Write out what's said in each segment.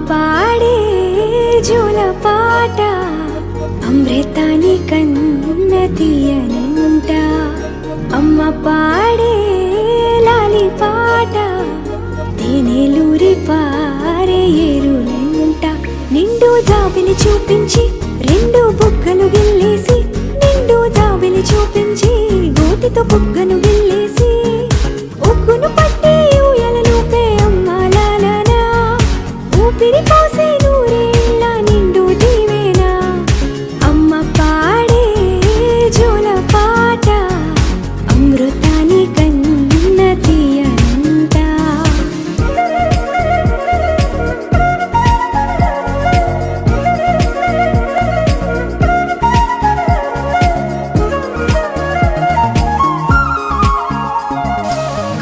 పాడే జోల పాట అమృతాని కన్న తీయనంట. అమ్మ పాడే లాలి పాట తేనెలూరి పారే ఏరులంట. నిండు జాబిలి చూపించి రెండు బుగ్గలు గిల్లేసి, నిండు జాబిలి చూపించి గోటితో బుగ్గను గిల్లేసి, ఉగ్గును పట్టి ఊయలలోపే అమ్మ లాలనా, ఊపిరి పోసే నూరేళ్ళ నిండు దీవేనా. అమ్మ పాడే జోల పాట అమృతాని కన్న తీయనంట.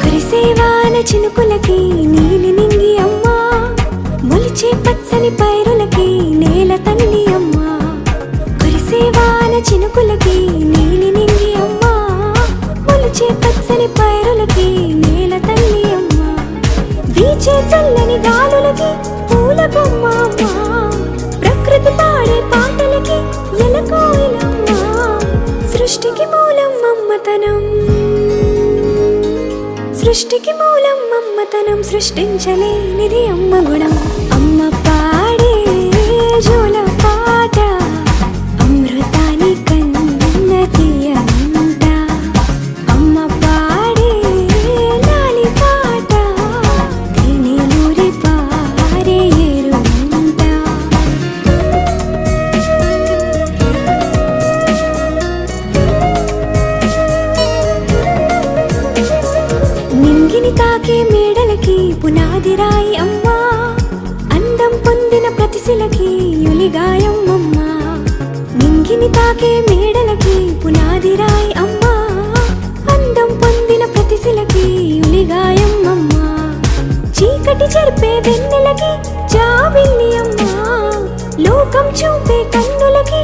కురిసేవాన చినుకులకి నీలి నింగి అమ్మా, మొలిచే పచ్చని పైరులకి నేల తల్లి అమ్మా. కురిసేవాన చినుకులకి నీలి నింగి అమ్మా, మొలిచే పచ్చని పైరులకి నేల తల్లి అమ్మా. వీచే చల్లని గాలులకి పూల బొమ్మ అమ్మా, ప్రకృతి పాడే పాటలకి ఎలకోయిలమ్మా. సృష్టికి మూలం మమ్మతనం, సృష్టికి మూలం మమ్మతనం, సృష్టించలేనిది అమ్మ గుణం. అమ్మ పాడే జోల పాట అమృతాని కన్న తీయనంట. అమ్మ పాడే లాలి పాట తేనెలూరి పారే ఏరులంట. నింగిని తాకే మేడలకి పునాది రాయి అమ్మా, అందం పొందిన ప్రతిశిలకి యులిగాయం అమ్మా. నింగిని తాకే మేడలకి పునాది రాయి అమ్మా, అందం పొందిన ప్రతిశిలకి యులిగాయం అమ్మా. చీకటి చెరిపే వెన్నెలకి జాబిల్లి అమ్మా, లోకం చూపే కన్నులకి